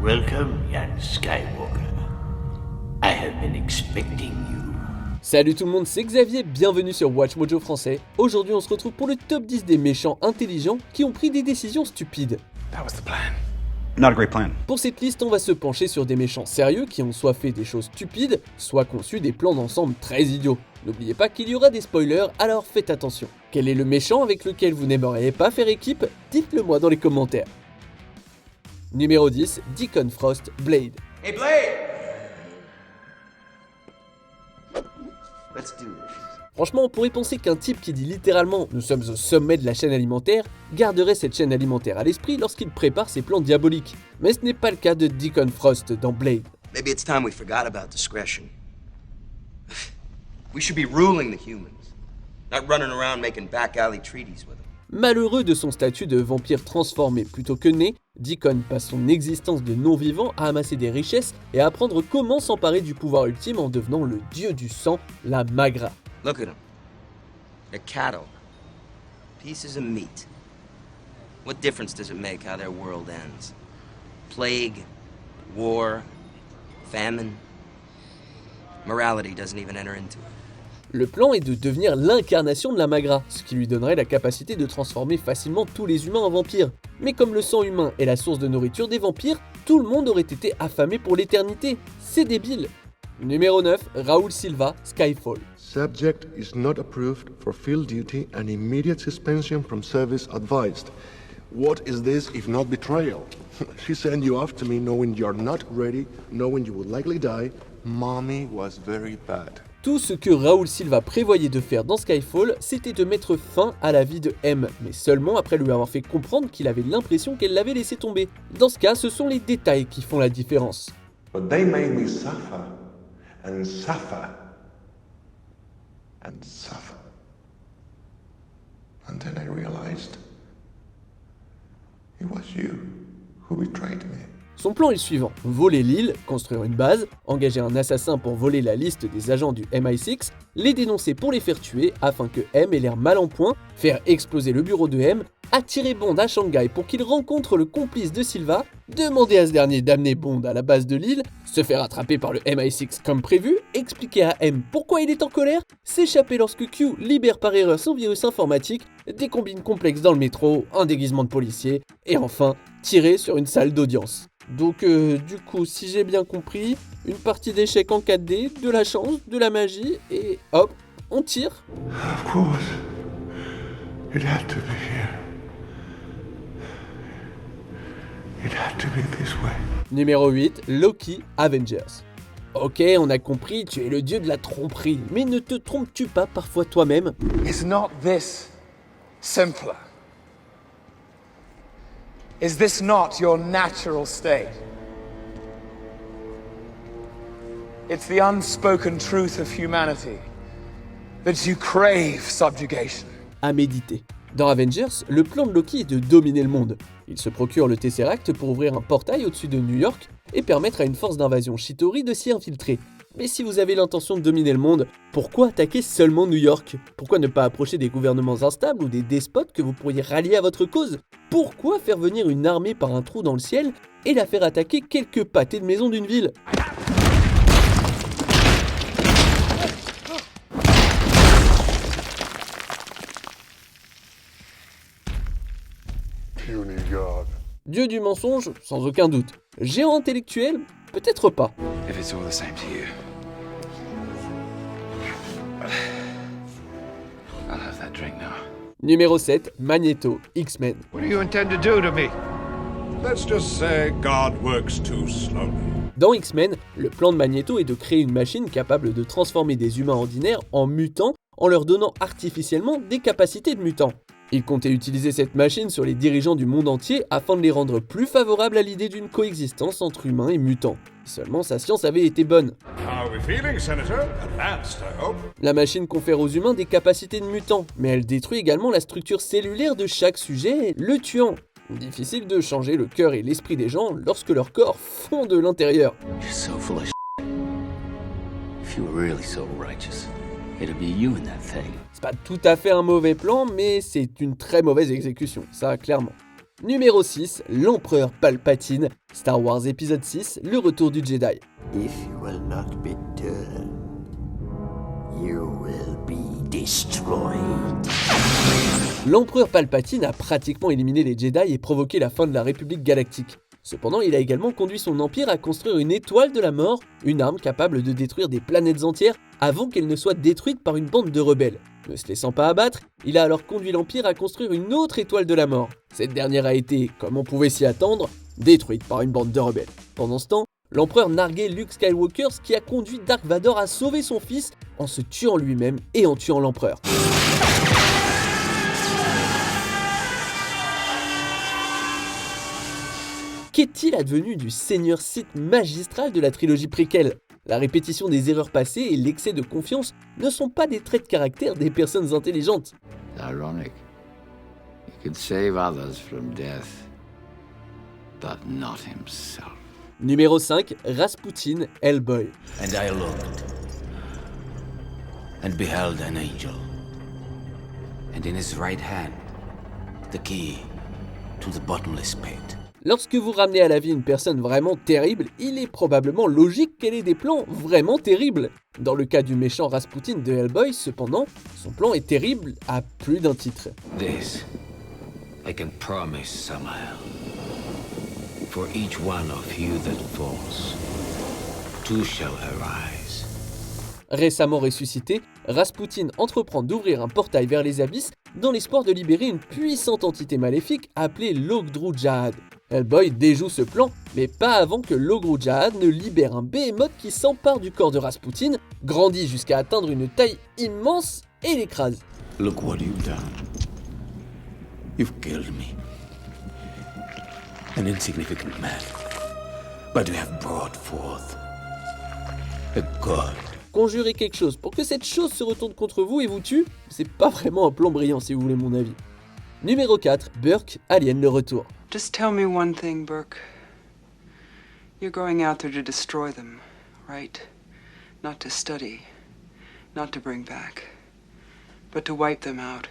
Welcome, young Skywalker. I have been expecting you. Salut tout le monde, c'est Xavier, bienvenue sur Watch Mojo français. Aujourd'hui on se retrouve pour le top 10 des méchants intelligents qui ont pris des décisions stupides. That was the plan. Not a great plan. Pour cette liste, on va se pencher sur des méchants sérieux qui ont soit fait des choses stupides, soit conçu des plans d'ensemble très idiots. N'oubliez pas qu'il y aura des spoilers, alors faites attention. Quel est le méchant avec lequel vous n'aimeriez pas faire équipe? Dites-le moi dans les commentaires. Numéro 10, Deacon Frost, Blade. Hey, Blade! Let's do this. Franchement, on pourrait penser qu'un type qui dit littéralement « nous sommes au sommet de la chaîne alimentaire » garderait cette chaîne alimentaire à l'esprit lorsqu'il prépare ses plans diaboliques. Mais ce n'est pas le cas de Deacon Frost dans Blade. Maybe it's time we forgot about discretion. We should be ruling the humans, not running around making back alley treaties with them. Malheureux de son statut de vampire transformé plutôt que né, Deacon passe son existence de non-vivant à amasser des richesses et à apprendre comment s'emparer du pouvoir ultime en devenant le dieu du sang, la Magra. Look at them. They're cattle. Pieces of meat. What difference does it make how their world ends? Plague, war, famine. Morality doesn't even enter into it. Le plan est de devenir l'incarnation de la Magra, ce qui lui donnerait la capacité de transformer facilement tous les humains en vampires. Mais comme le sang humain est la source de nourriture des vampires, tout le monde aurait été affamé pour l'éternité. C'est débile. Numéro 9, Raúl Silva, Skyfall. Subject is not approved for field duty and immediate suspension from service advised. What is this if not betrayal? She sent you after me knowing you're not ready, knowing you will likely die. Mommy was very bad. Tout ce que Raúl Silva prévoyait de faire dans Skyfall, c'était de mettre fin à la vie de M, mais seulement après lui avoir fait comprendre qu'il avait l'impression qu'elle l'avait laissé tomber. Dans ce cas, ce sont les détails qui font la différence. But they made me suffer and suffer and suffer. And then I realized it was you who betrayed me. Son plan est le suivant, voler l'île, construire une base, engager un assassin pour voler la liste des agents du MI6, les dénoncer pour les faire tuer afin que M ait l'air mal en point, faire exploser le bureau de M, attirer Bond à Shanghai pour qu'il rencontre le complice de Silva, demander à ce dernier d'amener Bond à la base de l'île, se faire attraper par le MI6 comme prévu, expliquer à M pourquoi il est en colère, s'échapper lorsque Q libère par erreur son virus informatique, des combines complexes dans le métro, un déguisement de policier, et enfin, tirer sur une salle d'audience. Donc du coup, si j'ai bien compris, une partie d'échecs en 4D, de la chance, de la magie, et hop, on tire. Of course, it had to be here. It had to be this way. Numéro 8, Loki, Avengers. Ok, on a compris, tu es le dieu de la tromperie, mais ne te trompes-tu pas parfois toi-même? Is not this simpler? Is this not your natural state? It's the unspoken truth of humanity that you crave subjugation. À méditer. Dans Avengers, le plan de Loki est de dominer le monde. Il se procure le Tesseract pour ouvrir un portail au-dessus de New York et permettre à une force d'invasion Chitauri de s'y infiltrer. Mais si vous avez l'intention de dominer le monde, pourquoi attaquer seulement New York? Pourquoi ne pas approcher des gouvernements instables ou des despotes que vous pourriez rallier à votre cause? Pourquoi faire venir une armée par un trou dans le ciel et la faire attaquer quelques pâtés de maison d'une ville? Puny God. Dieu du mensonge, sans aucun doute. Géant intellectuel, peut-être pas. If it's all the same to you, I'll have that drink now. Numéro 7, Magneto, X-Men. What do you intend to do to me? Let's just say God works too slowly. Dans X-Men, le plan de Magneto est de créer une machine capable de transformer des humains ordinaires en mutants en leur donnant artificiellement des capacités de mutants. Il comptait utiliser cette machine sur les dirigeants du monde entier afin de les rendre plus favorables à l'idée d'une coexistence entre humains et mutants. Seulement sa science avait été bonne. How are we feeling, Senator? Advanced, I hope. La machine confère aux humains des capacités de mutants, mais elle détruit également la structure cellulaire de chaque sujet, le tuant. Difficile de changer le cœur et l'esprit des gens lorsque leur corps fond de l'intérieur. You're so full of If you were really so righteous, it'd be you in that thing. C'est pas tout à fait un mauvais plan, mais c'est une très mauvaise exécution, ça clairement. Numéro 6, l'Empereur Palpatine, Star Wars épisode 6, le retour du Jedi. If you will not be turned, you will be destroyed. L'Empereur Palpatine a pratiquement éliminé les Jedi et provoqué la fin de la République galactique. Cependant, il a également conduit son empire à construire une étoile de la mort, une arme capable de détruire des planètes entières avant qu'elle ne soit détruite par une bande de rebelles. Ne se laissant pas abattre, il a alors conduit l'Empire à construire une autre étoile de la mort. Cette dernière a été, comme on pouvait s'y attendre, détruite par une bande de rebelles. Pendant ce temps, l'Empereur narguait Luke Skywalker, ce qui a conduit Dark Vador à sauver son fils en se tuant lui-même et en tuant l'Empereur. Qu'est-il advenu du Seigneur Sith magistral de la trilogie préquelle ? La répétition des erreurs passées et l'excès de confiance ne sont pas des traits de caractère des personnes intelligentes. Ironic. He could save others from death, but not himself. Numéro 5, Rasputin, Hellboy. And I looked, and beheld an angel, and in his right hand the key to the bottomless pit. Lorsque vous ramenez à la vie une personne vraiment terrible, il est probablement logique qu'elle ait des plans vraiment terribles. Dans le cas du méchant Rasputin de Hellboy, cependant, son plan est terrible à plus d'un titre. This I can promise Samael. For each one of you that falls, two shall arise. Récemment ressuscité, Rasputin entreprend d'ouvrir un portail vers les abysses dans l'espoir de libérer une puissante entité maléfique appelée l'Ogdru Jahad. Hellboy déjoue ce plan, mais pas avant que l'Ogdru Jahad ne libère un behemoth qui s'empare du corps de Rasputin, grandit jusqu'à atteindre une taille immense et l'écrase. Look what you've done. You've killed me. An insignificant man. But you have brought forth a god. Conjurer quelque chose pour que cette chose se retourne contre vous et vous tue, c'est pas vraiment un plan brillant si vous voulez mon avis. Numéro 4, Burke, Alien le retour. Just tell me one thing, Burke. You're going out there to destroy them, right? Not to study, not to bring back, but to wipe them out.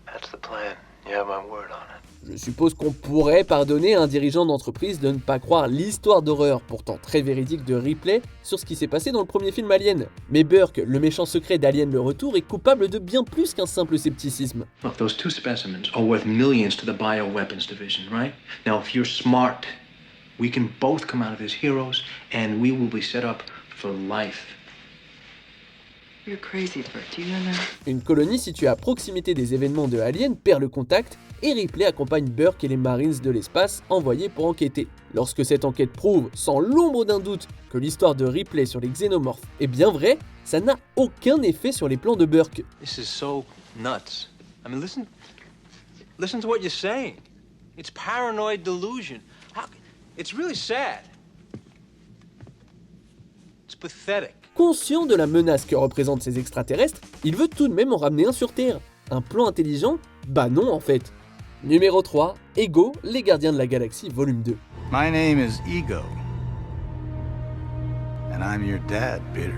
That's the plan. You have my word on it. Je suppose qu'on pourrait pardonner à un dirigeant d'entreprise de ne pas croire l'histoire d'horreur, pourtant très véridique de Ripley, sur ce qui s'est passé dans le premier film Alien. Mais Burke, le méchant secret d'Alien le Retour, est coupable de bien plus qu'un simple scepticisme. Look, those two specimens are worth millions to the bioweapons division, right? Now, if you're smart, we can both come out of as heroes, and we will be set up for life. You're crazy, Burke. Do you know that? Une colonie située à proximité des événements de Alien perd le contact et Ripley accompagne Burke et les Marines de l'espace envoyés pour enquêter. Lorsque cette enquête prouve, sans l'ombre d'un doute, que l'histoire de Ripley sur les xénomorphes est bien vraie, ça n'a aucun effet sur les plans de Burke. This is so nuts. I mean, listen to what you're saying. It's paranoid delusion. It's really sad. It's pathetic. Conscient de la menace que représentent ces extraterrestres, il veut tout de même en ramener un sur Terre. Un plan intelligent ? Bah non en fait. Numéro 3, Ego, les gardiens de la galaxie, volume 2. My name is Ego. And I'm your dad, Peter.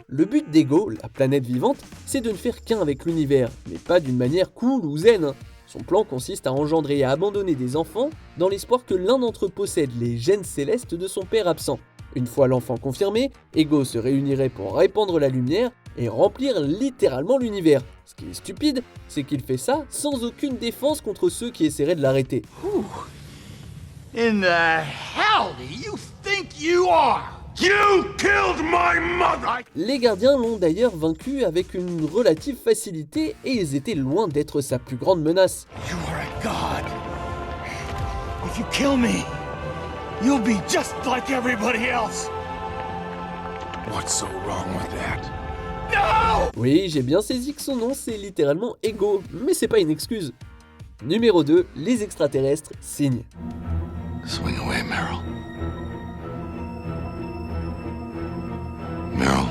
Le but d'Ego, la planète vivante, c'est de ne faire qu'un avec l'univers, mais pas d'une manière cool ou zen. Son plan consiste à engendrer et à abandonner des enfants dans l'espoir que l'un d'entre eux possède les gènes célestes de son père absent. Une fois l'enfant confirmé, Ego se réunirait pour répandre la lumière et remplir littéralement l'univers. Ce qui est stupide, c'est qu'il fait ça sans aucune défense contre ceux qui essaieraient de l'arrêter. Who in the hell do you think you are? You killed my mother! Les gardiens l'ont d'ailleurs vaincu avec une relative facilité et ils étaient loin d'être sa plus grande menace. You are a god. If you kill me, you'll be just like everybody else. What's so wrong with that? No! Oui, j'ai bien saisi que son nom c'est littéralement Ego, mais c'est pas une excuse. Numéro 2, les extraterrestres signent. Swing away, Meryl. Meryl.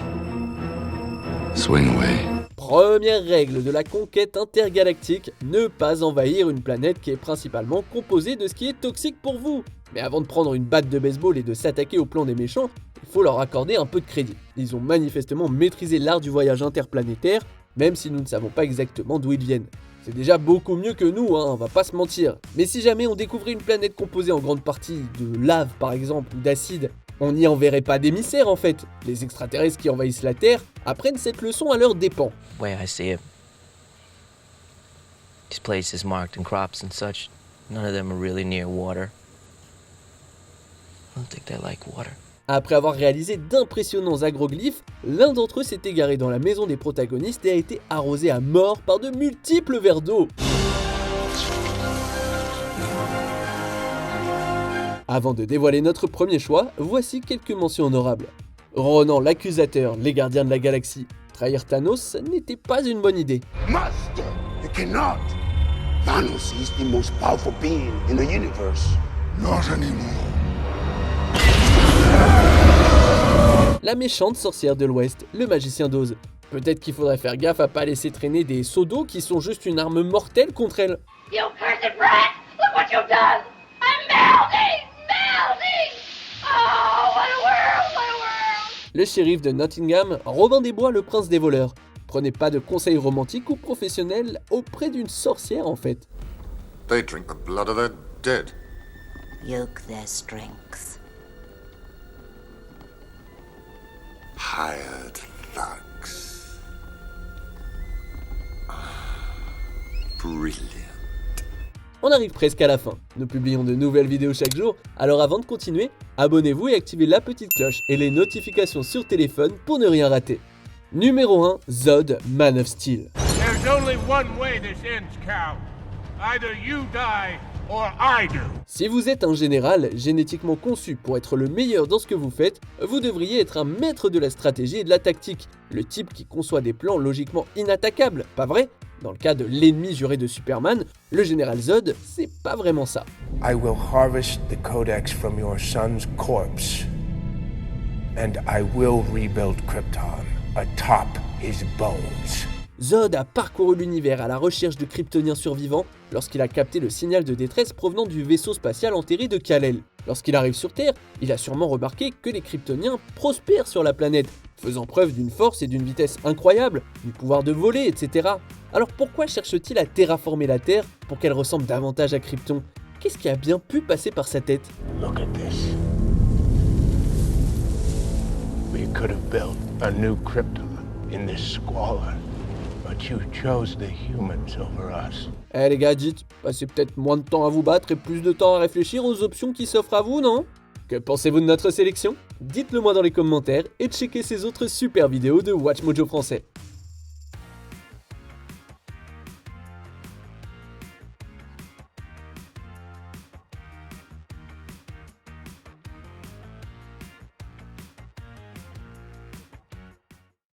Swing away. Première règle de la conquête intergalactique, ne pas envahir une planète qui est principalement composée de ce qui est toxique pour vous. Mais avant de prendre une batte de baseball et de s'attaquer au plan des méchants, il faut leur accorder un peu de crédit. Ils ont manifestement maîtrisé l'art du voyage interplanétaire, même si nous ne savons pas exactement d'où ils viennent. C'est déjà beaucoup mieux que nous, on va pas se mentir. Mais si jamais on découvrait une planète composée en grande partie de lave par exemple, ou d'acide, on n'y enverrait pas d'émissaires en fait. Les extraterrestres qui envahissent la Terre apprennent cette leçon à leurs dépens. Way I see it, these places marked in crops and such, none of them are really near water. I don't think they like water. Après avoir réalisé d'impressionnants agroglyphes, l'un d'entre eux s'est égaré dans la maison des protagonistes et a été arrosé à mort par de multiples verres d'eau. Avant de dévoiler notre premier choix, voici quelques mentions honorables. Ronan l'accusateur, les gardiens de la galaxie. Trahir Thanos n'était pas une bonne idée. Master, you cannot. Thanos is the most powerful being in the universe. Not anymore. La méchante sorcière de l'Ouest, le magicien d'Oz. Peut-être qu'il faudrait faire gaffe à pas laisser traîner des seaux d'eau qui sont juste une arme mortelle contre elle. You cursed brat! Look what you've done! I'm melting! Melting! Oh, what a world! What a world! Le shérif de Nottingham, Robin des Bois, le prince des voleurs. Prenez pas de conseils romantiques ou professionnels auprès d'une sorcière en fait. They drink the blood of their dead. Yoke their strength. Hired thugs. Brilliant. On arrive presque à la fin. Nous publions de nouvelles vidéos chaque jour, alors avant de continuer, abonnez-vous et activez la petite cloche et les notifications sur téléphone pour ne rien rater. Numéro 1, Zod, Man of Steel. There's only one way this ends, Cal. Either you die or I do. Si vous êtes un général génétiquement conçu pour être le meilleur dans ce que vous faites, vous devriez être un maître de la stratégie et de la tactique, le type qui conçoit des plans logiquement inattaquables, pas vrai? Dans le cas de l'ennemi juré de Superman, le général Zod, c'est pas vraiment ça. I will harvest the codex from your son's corpse, and I will rebuild Krypton atop his bones. Zod a parcouru l'univers à la recherche de Kryptoniens survivants lorsqu'il a capté le signal de détresse provenant du vaisseau spatial enterré de Kal-El. Lorsqu'il arrive sur Terre, il a sûrement remarqué que les Kryptoniens prospèrent sur la planète, faisant preuve d'une force et d'une vitesse incroyables, du pouvoir de voler, etc. Alors pourquoi cherche-t-il à terraformer la Terre pour qu'elle ressemble davantage à Krypton? Qu'est-ce qui a bien pu passer par sa tête? Look at this. We could have built a new Krypton in this squalor, but you chose the humans over us. Eh les gars, dites, passez peut-être moins de temps à vous battre et plus de temps à réfléchir aux options qui s'offrent à vous, non? Que pensez-vous de notre sélection? Dites-le moi dans les commentaires et checkez ces autres super vidéos de Watch Mojo français.